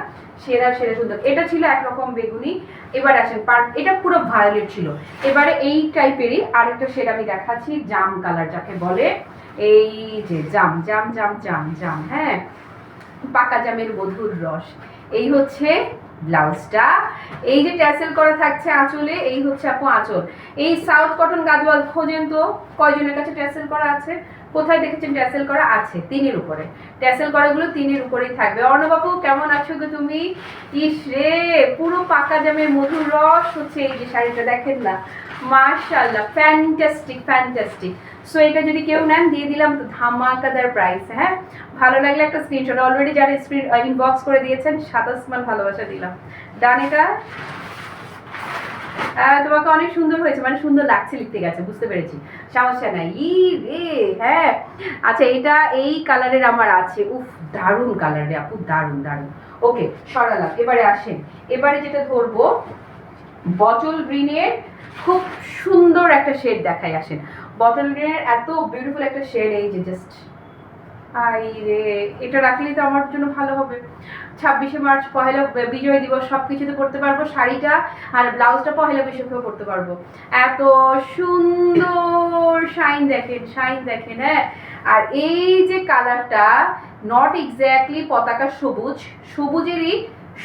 [SPEAKER 1] সেরা সুন্দর। এটা ছিল একরকম বেগুনি, এবার আসেন এটা পুরো ভায়োলেট ছিল। এবারে এই টাইপেরই আরেকটা শেড আমি দেখাচ্ছি, জাম কালার যাকে বলে। এই যে জাম, হ্যাঁ পাকা জামের মধুর রস। এই হচ্ছে ব্লাউজটা, এই যে ট্যাসেল করা থাকছে আঁচলে, এই হচ্ছে আপু আঁচল। এই সাউথ কটন গাদওয়াল খোঁজেন তো, কয়জনের কাছে ট্যাসেল করা আছে? কোথায় দেখেছেন ট্যাসেল করা আছে? 3-এর উপরে ট্যাসেল করাগুলো 3-এর উপরেই থাকবে। অর্ণবাবু কেমন আছো গো তুমি? ইস রে পুরো পাকা জামের মধুর রস হচ্ছে এই যে শাড়িটা, দেখেন না মাশাআল্লাহ, ফ্যান্টাস্টিক। সো এটা যদি কেউ নেন দিয়ে দিলাম তো ধামাকাদার প্রাইস। হ্যাঁ ভালো লাগলে একটা স্ক্রিনশট, অলরেডি যারা ইনবক্স করে দিয়েছেন 27 মান ভালোবাসা দিলাম। ডান, এটা তোমাকে অনেক সুন্দর হয়েছে, মানে সুন্দর লাগছে লিখতে গেছে, বুঝতে পেরেছি, সমস্যা নাই। ই রে হ্যাঁ, আচ্ছা এটা এই কালারের আমার আছে, উফ দারুণ কালার রে আপু, দারুণ দারুণ। ওকে সরালাম, এবারে আসেন, এবারে যেটা ধরবো বটল গ্রিনের খুব সুন্দর একটা শেড দেখাই, আসেন। বটল গ্রিনের এত বিউটিফুল একটা শেড, এই যে জাস্ট আই রে, এটা রাখলেই তো আমার জন্য ভালো হবে। 26শে মার্চ পহেলা বিজয় দিবস সব কিছুতে পড়তে পারবো শাড়িটা, আর ব্লাউজটা পহেলা বৈশাখেও পড়তে পারবো। এত সুন্দর শাইন দেখেন, শাইন দেখেন। হ্যাঁ, আর এই যে কালারটা নট এক্স্যাক্টলি পতাকা সবুজ, সবুজেরই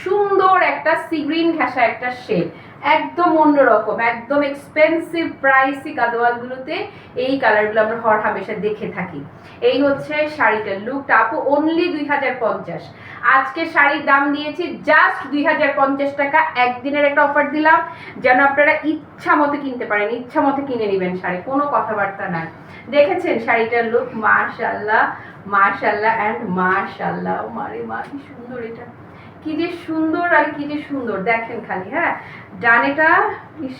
[SPEAKER 1] সুন্দর একটা সি গ্রিন ঘেঁষা একটা শেড, একদম অন্যরকম, একদম এক্সপেন্সিভ প্রাইসি গাদোয়ালগুলোতে এই কালারগুলো আমরা হর হামেশা দেখে থাকি। এই হচ্ছে শাড়িটার লুকটা আপু, অনলি 2050। আজকে শাড়ির দাম দিয়েছি জাস্ট 2050 টাকা, একদিনের একটা অফার দিলাম যেন আপনারা ইচ্ছা মতো কিনতে পারেন, ইচ্ছা মতো কিনে নেবেন শাড়ি, কোনো কথাবার্তা নাই। দেখেছেন শাড়িটার লুক, মাশাআল্লাহ মাশাআল্লাহ অ্যান্ড মাশাআল্লাহ, মারে মা কি সুন্দর, এটা কি যে সুন্দর আর কি যে সুন্দর দেখেন খালি। হ্যাঁ ডানেটা ইস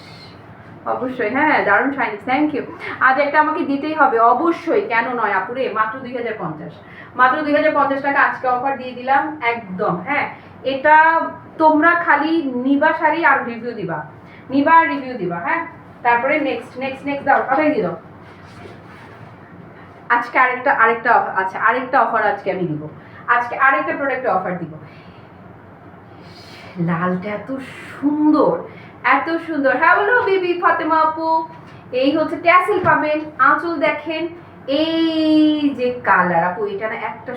[SPEAKER 1] অবশ্যই, হ্যাঁ দারুণ শাইনি, থ্যাংক ইউ। আজ একটা আমাকে দিতেই হবে অবশ্যই, কেন নয় আপুরে, মাত্র 2050, মাত্র 2050 টাকা আজকে অফার দিয়ে দিলাম একদম। হ্যাঁ এটা তোমরা খালি নিবা শাড়ি আর রিভিউ দিবা, নিবা আর রিভিউ দিবা। হ্যাঁ তারপরে নেক্সট নেক্সট নেক্সট দাও, কথাই দিয়ে দাও। আজকে আরেকটা আরেকটা আচ্ছা আরেকটা অফার আজকে আমি দিব, আজকে আরেকটা প্রোডাক্টে অফার দিব। লালটা এত সুন্দর, এত সুন্দর। হ্যালো বেবি ফাতেমা আপু, এই হচ্ছে ট্যাসেল পাবেন, আঁচল দেখেন, এই যে কালার আপু, এটা না একটা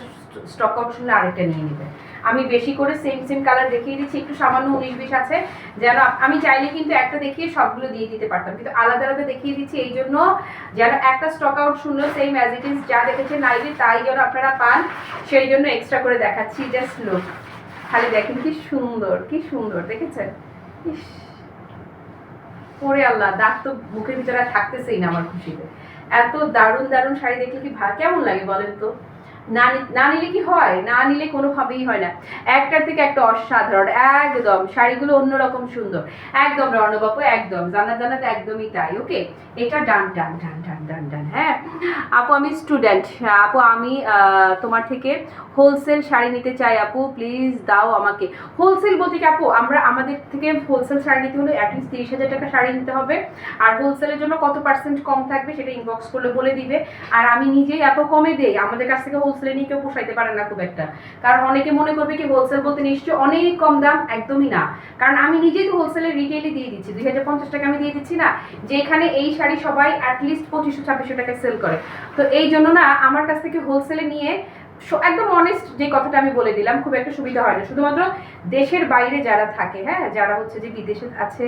[SPEAKER 1] স্টক আউট শুনলে আরেকটা নিয়ে নেবে। আমি বেশি করে সেম সেম কালার দেখিয়ে দিচ্ছি, একটু সামান্য 19-20 আছে, যেন আমি চাইলে কিন্তু একটা দেখিয়ে সবগুলো দিয়ে দিতে পারতাম, কিন্তু আলাদা আলাদা দেখিয়ে দিচ্ছি এই জন্য যেন একটা স্টক আউট শুনলো সেম অ্যাজ ইট ইজ যা দেখেছে নাইলে তাই যেন আপনারা পান, সেই জন্য এক্সট্রা করে দেখাচ্ছি। জাস্ট লুক, খালি দেখেন কি সুন্দর, কি সুন্দর দেখেছেন। ইস ওরে আল্লাহ, দাঁত তো মুখের ভিতরে আর থাকতেছেই না আমার খুশিতে। এত দারুণ দারুণ শাড়ি দেখলে কি কেমন লাগে বলেন তো, না নিলে কি হয়, না নিলে কোনোভাবেই হয় না। একটার থেকে একটা অসাধারণ, একদম শাড়িগুলো অন্যরকম সুন্দর, একদম রণবাবু, একদম জানা জানাতে একদমই তাই। ওকে এটা ডান done done done done done. হ্যাঁ আপু আমি স্টুডেন্ট, আপু আমি তোমার থেকে হোলসেল শাড়ি নিতে চাই আপু, প্লিজ দাও আমাকে। হোলসেল বলতে কি আপু, আমরা আমাদের থেকে হোলসেল শাড়ি নিতে হলে অ্যাটলিস্ট 30,000 টাকা শাড়ি নিতে হবে, আর হোলসেলের জন্য কত পার্সেন্ট কম থাকবে সেটা ইনবক্স করলে বলে দিবে। আর আমি নিজেই এত কমে দেই, আমাদের কাছ থেকে হোলসেলে নিয়ে কেউ পোষাইতে পারে না খুব একটা, কারণ অনেকে মনে করবে কি হোলসেল বলতে নিশ্চয়ই অনেক কম দাম, একদমই না। কারণ আমি নিজেই তো হোলসেলের রিটেইলে দিয়ে দিচ্ছি, 2050 টাকা আমি দিয়ে দিচ্ছি না, যেখানে এই শাড়ি সবাই অ্যাটলিস্ট 2500-2600 টাকায় সেল করে। তো এই জন্য না আমার কাছ থেকে হোলসেলে নিয়ে একদম অনেস্ট যে কথাটা আমি বলে দিলাম, খুব একটা সুবিধা হয় না, শুধুমাত্র দেশের বাইরে যারা থাকে, হ্যাঁ যারা হচ্ছে যে বিদেশে আছে,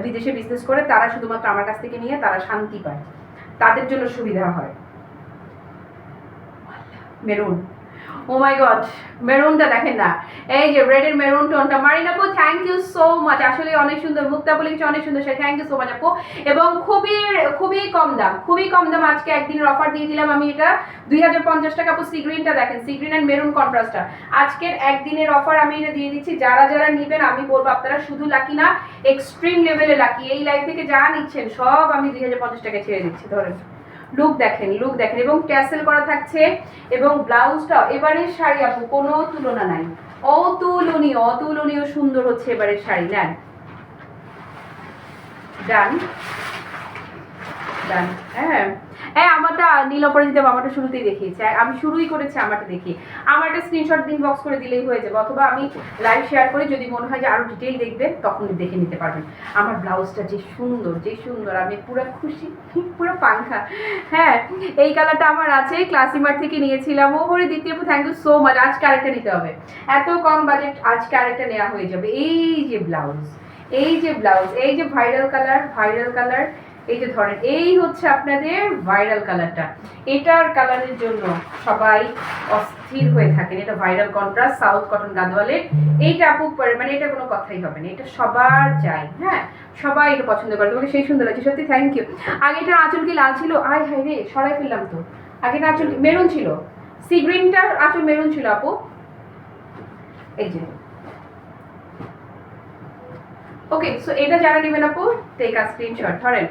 [SPEAKER 1] বিদেশে বিজনেস করে, তারা শুধুমাত্র আমার কাছ থেকে নিয়ে তারা শান্তি পায়, তাদের জন্য সুবিধা হয়। মেরুন, ও মাই গড মেরুনটা দেখেন না, এই যে রেডের মেরুন টোনটা। মারিন আপু থ্যাংক ইউ সো মাচ, আসলে অনেক সুন্দর, মুক্তা বলে কিছু অনেক সুন্দর sari, thank you so much আপু। এবং খুবই খুবই কম দাম, খুবই কম দাম, আজকে একদিনের অফার দিয়ে দিলাম আমি, এটা 2050 টাকা আপু। সি গ্রিনটা দেখেন, সি গ্রিন অ্যান্ড মেরুন কন্ট্রাস্টটা, আজকের একদিনের অফার আমি এটা দিয়ে দিচ্ছি। যারা যারা নেবেন আমি বলবো আপনারা শুধু লাকি না, এক্সট্রিম লেভেলে লাকি, এই লাইফ থেকে যা নিচ্ছেন সব আমি 2050 টাকা ছেড়ে দিচ্ছি। ধরেন লুক দেখেন, লুক দেখেন, এবং ট্যাসেল করা থাকছে, এবং ব্লাউজটা এবারের শাড়ি আপু কোনো তুলনা নাই, অতুলনীয়, অতুলনীয় সুন্দর হচ্ছে এবারের শাড়ি। নেন ডান ডান। হ্যাঁ হ্যাঁ আমারটা নীল অপরাজিতা আমারটা শুরুতেই দেখিয়েছি, আমি শুরুই করেছি আমারটা দেখি, আমারটা স্ক্রিনশট দিন বক্স করে দিলেই হয়ে যাবে, অথবা আমি লাইভ শেয়ার করে যদি মনে হয় যে আরো ডিটেইল দেখবেন তখন দেখে নিতে পারবেন। আমার ব্লাউজটা যে সুন্দর, যে সুন্দর, আমি পুরো খুশি, পুরো পাংখা। হ্যাঁ এই কালারটা আমার আছে, ক্লাসিমার থেকে নিয়েছিলাম। ও হরে দ্বিতীয় থ্যাংক ইউ সো মাচ, আজকে আরেকটা নিতে হবে, এত কম বাজেট, আজকে আরেকটা নেওয়া হয়ে যাবে। এই যে ব্লাউজ, এই যে ব্লাউজ, এই যে ভাইরাল কালার, ভাইরাল কালার, এই যে ধরেন এই হচ্ছে আপনাদের ভাইরাল কালারটা, এটার কালারের জন্য সবাই অস্থির হয়ে থাকেন। এটা ভাইরাল কন্ট্রাস্ট সাউথ কটন গাদোয়ালের, এইটা আপু মানে এটা কোনো কথাই হবে না, এটা সবার চাই। হ্যাঁ সবাই এটা পছন্দ করে, তোমাকে সেই সুন্দর লাগছে সত্যি, থ্যাংক ইউ। আগেটা আঁচল কি লাল ছিল? আয় হাই রে সরাই ফেললাম তো, আগেটা আঁচল মেরুন ছিল, সি গ্রিনটার আঁচল মেরুন ছিল আপু, এই যে ওকে, সো এটা যারা নেবেন আপু টেক আ স্ক্রিনশট ধরেন।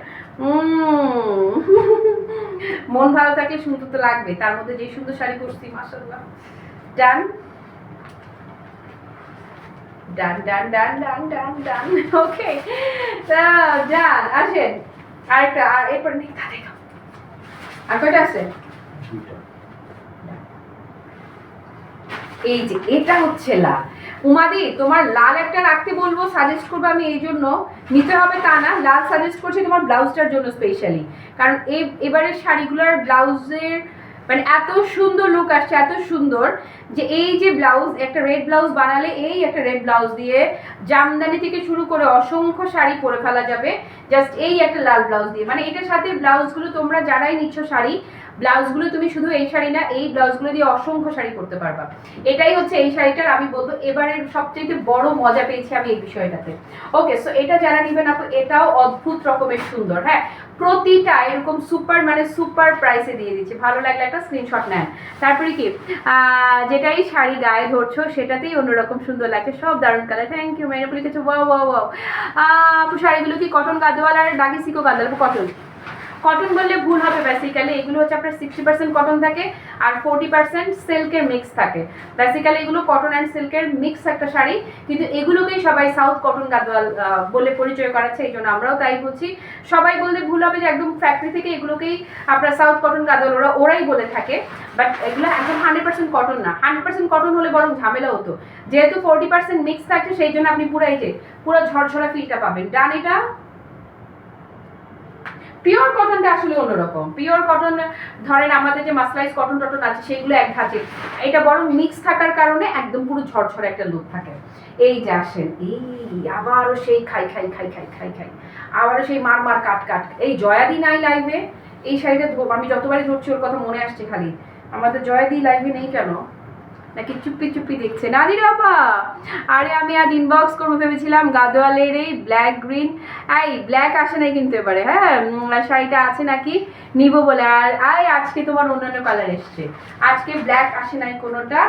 [SPEAKER 1] মন ভালো থাকলে সুন্দর তো লাগবে, তার মধ্যে যে সুন্দর শাড়ি পরছি মাশাআল্লাহ। ডান done done done done done ডান। ওকে, ডান। আসেন আরেকটা, আর এরপর নিকা দেখো আর কয়টা আছে।
[SPEAKER 2] দুইটা।
[SPEAKER 1] এই যে এটা হচ্ছে লাল। উমাদি তোমার লাল একটা রাখতে বলবো, সাজেস্ট করবো আমি, এই জন্য নিতে হবে তা না, লাল সাজেস্ট করছি তোমার ব্লাউজটার জন্য স্পেশালি। কারণ এবারের শাড়িগুলোর ব্লাউজের মানে এত সুন্দর লুক আসছে, এত সুন্দর যে এই যে ব্লাউজ, একটা রেড ব্লাউজ বানালে এই একটা রেড ব্লাউজ দিয়ে জামদানি থেকে শুরু করে অসংখ্য শাড়ি পরে ফেলা যাবে জাস্ট এই একটা লাল ব্লাউজ দিয়ে। মানে এটার সাথে ব্লাউজগুলো তোমরা যারাই নিচ্ছ শাড়ি, ব্লাউজগুলো তুমি শুধু এই শাড়ি না, এই ব্লাউজগুলো দিয়ে অসংখ্য শাড়ি পরতে পারবা। এটাই হচ্ছে এই শাড়িটার আমি বলবো এবারের সবচেয়ে বড় মজা পেয়েছি আমি এই বিষয়টাতে। ওকে, সো এটা যারা নেবেন আপু, এটাও অদ্ভুত রকমের সুন্দর। হ্যাঁ, প্রতিটা এরকম সুপার মানে সুপার প্রাইসে দিয়ে দিচ্ছি। ভালো লাগলে একটা স্ক্রিনশট নেন। তারপরে কি যেটাই শাড়ি গায়ে ধরছো সেটাতেই অন্যরকম সুন্দর লাগছে, সব দারুণ কালার। থ্যাংক ইউ মেরে বলে কিছু ওয়াও ওয়াও ওয়াও। আপু শাড়িগুলো কি কটন গাদোয়াল আর দাগি সিকো গাদোয়াল? কটন। কটন বললে ভুল হবে, বেসিক্যালি এগুলো হচ্ছে আপনার 60% কটন থাকে আর 40% সিল্কের মিক্স থাকে। বেসিক্যালি এগুলো কটন অ্যান্ড সিল্কের মিক্স একটা শাড়ি, কিন্তু এগুলোকেই সবাই সাউথ কটন গাদোয়াল বলে পরিচয় করাচ্ছে, এই জন্য আমরাও তাই বলছি। সবাই বলতে ভুল হবে যে একদম ফ্যাক্টরি থেকে এগুলোকেই আপনার সাউথ কটন গাদোয়াল ওরাই বলে থাকে, বাট এগুলো একদম 100% কটন না। 100% কটন হলে বরং ঝামেলা হতো, যেহেতু 40% মিক্স থাকছে সেই জন্য আপনি পুরো ঝরঝরা ফিলটা পাবেন। ডান। এটা পিওর কটনটা আসলে অন্যরকম। পিওর কটন ধরেন আমাদের যে মাসলাইজ কটন টটন আছে সেগুলো এক ধাঁচে, এটা বরং মিক্স থাকার কারণে একদম পুরো ঝরঝরে একটা লুক থাকে। এই যে আসেন, এই আবারও সেই খাই খাই খাই খাই খাই খাই, আবারও সেই মার মার কাট কাট। এই জয়াদি নাই লাইভে, এই শাড়িটা আমি যতবারই ধরছি ওর কথা মনে আসছে খালি। আমাদের জয়াদি লাইভে নেই কেন, নাকি চুপি চুপি দেখছে? নাদির বাবা, আরে আমি আজ ইনবক্স করবো ভেবেছিলাম গাদোয়ালের এই ব্ল্যাক গ্রিন, এই ব্ল্যাক আসে নাই কিন্তু এবারে। হ্যাঁ, শাড়িটা আছে নাকি নিব বলে, আর আজকে তোমার অন্যান্য কালার এসছে, আজকে ব্ল্যাক আসে নাই কোনোটা,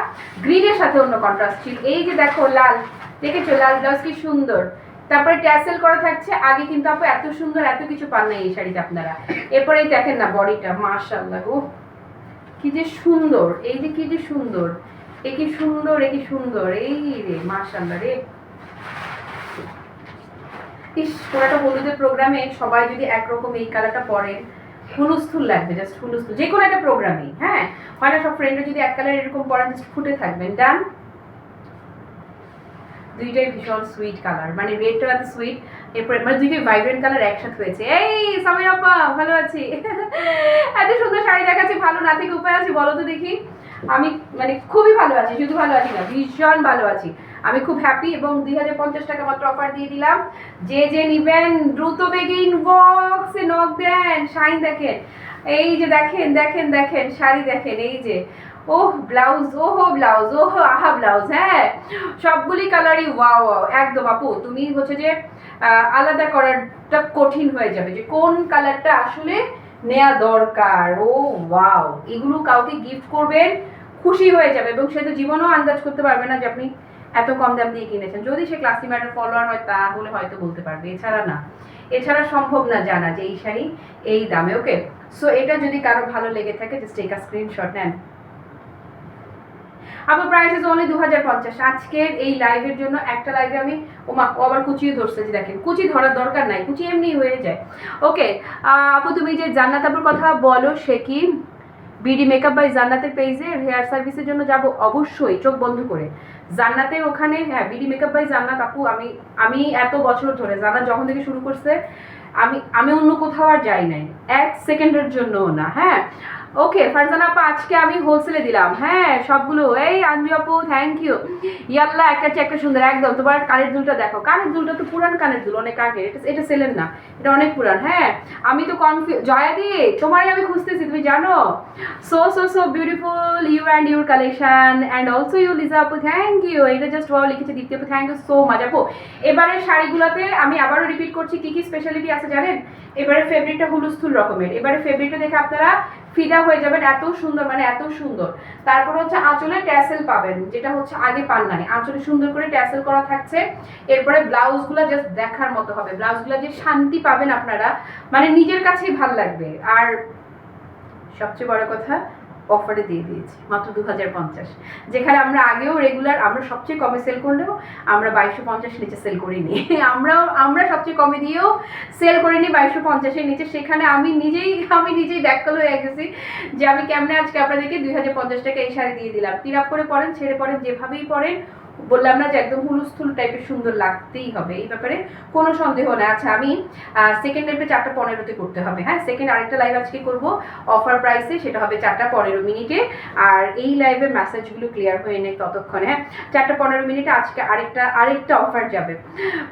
[SPEAKER 1] গ্রিনের সাথে অন্য কন্ট্রাস্ট ছিল। এই যে দেখো লাল, দেখেছো লাল ব্লাউজ কি সুন্দর, তারপরে ট্যাসেল করা থাকছে। আগে কিন্তু আপু এত সুন্দর এত কিছু পান না এই শাড়িতে আপনারা। এরপরেই দেখেন না বডিটা, মাশাআল্লাহ, ও কি যে সুন্দর, এই যে কি যে সুন্দর, একই সুন্দর একই সুন্দর, এই রে মাশাআল্লাহ রে। ইস, পুরোটা হলুদের প্রোগ্রামে সবাই যদি একরকম এই কালারটা পরেন, হুলুস্থুল লাগবে, জাস্ট হুলুস্থুল যে কোনো একটা প্রোগ্রামেই। হ্যাঁ, হয় না সব ফ্রেন্ডরা যদি এক কালার এরকম পরেন জাস্ট ফুটে থাকবেন। ডান। দুইটাই ভীষণ সুইট কালার, মানে রেডটা এত সুইট, এরপরে মানে দুইটাই ভাইব্রেন্ট কালার একসাথে হয়েছে। এই সামির আপা, ভালো আছি। এত সুন্দর শাড়ি দেখাচ্ছি, ভালো না থেকে উপায় আছে বলো তো দেখি? আমি মানে খুবই ভালো আছি, শুধু ভালো আছি না, ভীষণ ভালো আছি। আমি খুব হ্যাপি, এবং 2050 টাকা মাত্র অফার দিয়ে দিলাম। যে নিবেন দ্রুত বেগে ইনবক্সে নক দেন। শাইন দেখেন, এই যে দেখেন দেখেন দেখেন শাড়ি দেখেন, এই যে ওহ ব্লাউজ, ওহো ব্লাউজ, ওহো আহা ব্লাউজ। হ্যাঁ, সবগুলি কালারই ওয়াও ওয়াও একদম। আপু তুমি হচ্ছে যে আলাদা করাটা কঠিন হয়ে যাবে যে কোন কালারটা আসলে নেওয়া দরকার। ও ওয়াও, এগুলো কাউকে গিফট করবেন, খুশি হয়ে যাবে, এবং সে তো জীবনেও আন্দাজ করতে পারবে না যে আপনি এত কম দাম দিয়ে কিনেছেন। যদি সে ক্লাসি ম্যাটার ফলোয়ার হয় তাহলে হয়তো বলতে পারবে, এছাড়া না, এছাড়া সম্ভব না জানা যে এই শাড়ি এই দামে। ওকে, সো এটা যদি কারো ভালো লেগে থাকে জাস্ট টেক আ স্ক্রিনশট নেন। আমার প্রাইস ইজ অনলি 2050। আজকের এই লাইভের জন্য একটা লাইভে আমি আবার কুচিয়ে ধরছে, যে দেখেন কুচি ধরার দরকার নাই, কুচি এমনি হয়ে যায়। ওকে আপু, তুমি যে জান্নাত আপুর কথা বলো, সে কি বিডি মেকআপ বাই জান্নাতের পেজে হেয়ার সার্ভিসের জন্য যাব? অবশ্যই, চোখ বন্ধ করে জান্নাতের ওখানে। হ্যাঁ, বিডি মেকআপ বাই জান্নাত আপু, আমি এত বছর ধরে জান্নাত যখন থেকে শুরু করছে আমি অন্য কোথাও আর যাই নাই, এক সেকেন্ডের জন্যও না। হ্যাঁ, ওকে ফারজানা আপা, আজকে আমি হোলসেলে দিলাম। হ্যাঁ, সবগুলো। এই আনজু আপু, থ্যাংক ইউ। ইয়াল্লা, একটা চেয়ে একটা সুন্দর একদম। তোমার কানের দুলটা দেখো, কানের দুলটা তো পুরান কানের দুল, অনেক আগে, এটা সেলের না, এটা অনেক পুরান। হ্যাঁ, আমি তো জয়াদি, তোমারই আমি খুঁজতেছি, তুমি জানো। So so so beautiful you and your collection, and also you Liza আপু, থ্যাংক ইউ। এটা জাস্ট ওয়াও লিখেছে দীপ্তি আপু, থ্যাংক ইউ সো মাচ আপু। এবারের শাড়িগুলোতে আমি আবারও রিপিট করছি কি কি স্পেশালিটি আছে জানেন? এবারে ফেব্রিকটা হুলুস্থুল রকমের, এবারে ফেব্রিকটা দেখে আপনারা ফিদা হয়ে যাবেন, এত সুন্দর, মানে এত সুন্দর। তারপর হচ্ছে আঁচলে ট্যাসেল পাবেন, যেটা হচ্ছে আগে পান নাই, আঁচলে সুন্দর করে ট্যাসেল করা থাকছে। এরপরে ব্লাউজগুলো জাস্ট দেখার মতো হবে, ব্লাউজগুলো যে শান্তি পাবেন আপনারা, মানে নিজের কাছেই ভাল লাগবে। আর সবচেয়ে বড় কথা, অফারে দিয়ে দিয়েছি মাত্র 2050, যেখানে আমরা আগেও রেগুলার আমরা সবচেয়ে কমে সেল করলেও আমরা 2250 নিচে সেল করিনি। আমরা সবচেয়ে কমে দিয়েও সেল করিনি 2250-এর নিচে। সেখানে আমি নিজেই ব্যাককল হয়ে গেছি যে আমি কেমনে আজকে আপনাদেরকে 2050 টাকা এই শাড়ি দিয়ে দিলাম। পিন আপ করে পরেন, ছেড়ে পরেন, যেভাবেই পরেন, বললাম না যে একদম হুলুস্থুল টাইপের সুন্দর লাগতেই হবে, এই ব্যাপারে কোনো সন্দেহ নেই। আচ্ছা, আমি সেকেন্ড লাইভে 4:15-তে করতে হবে। হ্যাঁ, সেকেন্ড আরেকটা লাইভ আজকে করব অফার প্রাইসে, সেটা হবে 4:15 আর এই লাইভের মেসেজগুলো ক্লিয়ার হয়ে নেই ততক্ষণে। হ্যাঁ, 4:15 আজকে আরেকটা অফার যাবে।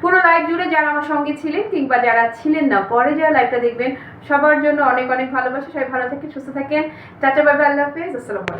[SPEAKER 1] পুরো লাইভ জুড়ে যারা আমার সঙ্গে ছিলেন কিংবা যারা ছিলেন না, পরে যারা লাইভটা দেখবেন, সবার জন্য অনেক অনেক ভালোবাসা। সবাই ভালো থাকেন, সুস্থ থাকেন। চাচা, বাবা, আল্লাহ হাফেজ, আসসালামু আলাইকুম।